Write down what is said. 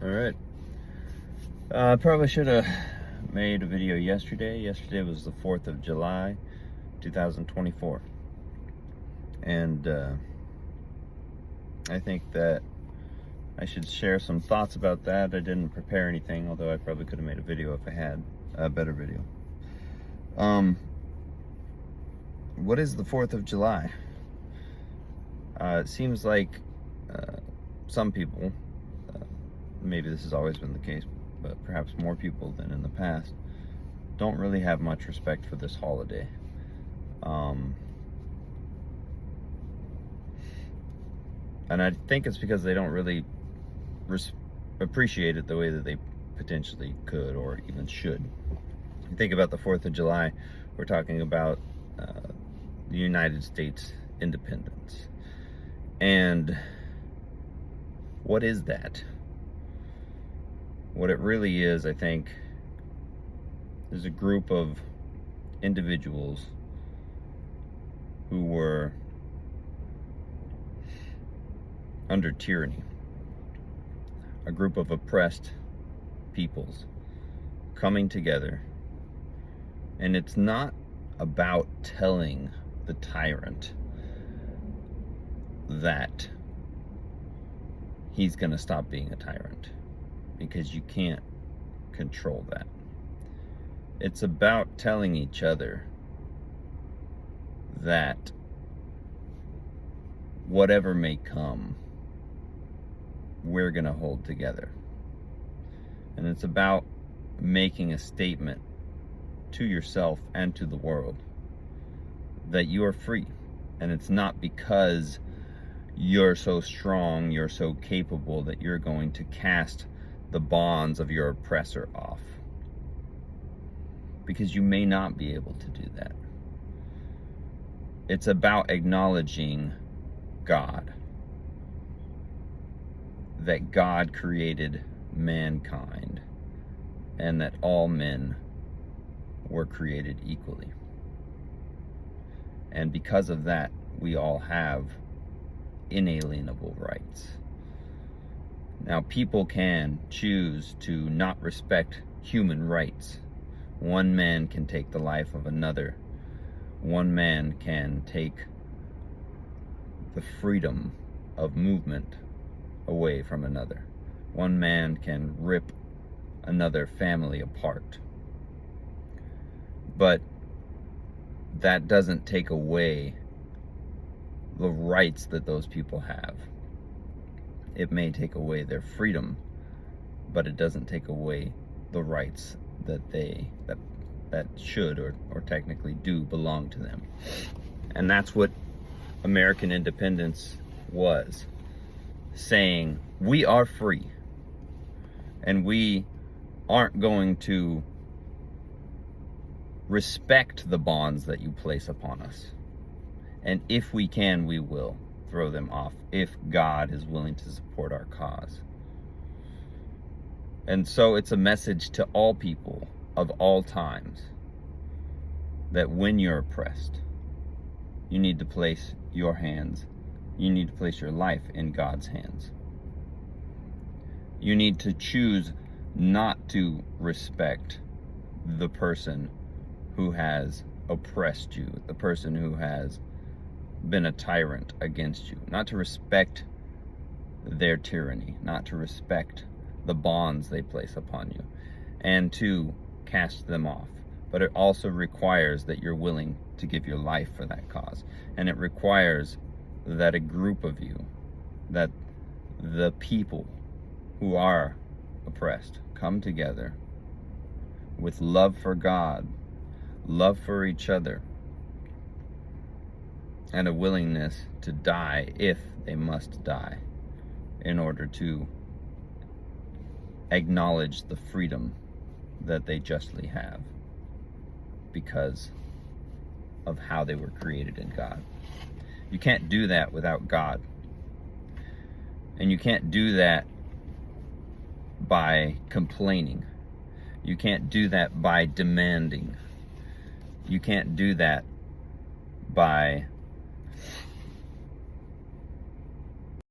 Alright. I probably should have made a video yesterday. Yesterday was the 4th of July, 2024. And I think that I should share some thoughts about that. I didn't prepare anything, although I probably could have made a video if I had a better video. What is the 4th of July? It seems like some people, maybe this has always been the case, but perhaps more people than in the past, don't really have much respect for this holiday. And I think it's because they don't really appreciate it the way that they potentially could or even should. You think about the 4th of July, we're talking about the United States independence. And what is that? What it really is, I think, is a group of individuals who were under tyranny. A group of oppressed peoples coming together. And it's not about telling the tyrant that he's going to stop being a tyrant, because you can't control that. It's about telling each other that whatever may come, we're going to hold together. And it's about making a statement to yourself and to the world that you are free. And it's not because you're so strong, you're so capable, that you're going to cast the bonds of your oppressor off. Because you may not be able to do that. It's about acknowledging God. That God created mankind, and that all men were created equally. And because of that, we all have inalienable rights. Now, people can choose to not respect human rights. One man can take the life of another. One man can take the freedom of movement away from another. One man can rip another family apart. But that doesn't take away the rights that those people have. It may take away their freedom, but it doesn't take away the rights that that should or technically do belong to them. And that's what American independence was, saying we are free and we aren't going to respect the bonds that you place upon us. And if we can, we will throw them off if God is willing to support our cause. And so it's a message to all people of all times that when you're oppressed, you need to place your hands, you need to place your life in God's hands. You need to choose not to respect the person who has oppressed you, the person who has been a tyrant against you, not to respect their tyranny, not to respect the bonds they place upon you, and to cast them off. But it also requires that you're willing to give your life for that cause. And it requires that a group of you, that the people who are oppressed, come together with love for God, love for each other, and a willingness to die if they must die in order to acknowledge the freedom that they justly have because of how they were created in God. You can't do that without God. And you can't do that by complaining. You can't do that by demanding. You can't do that by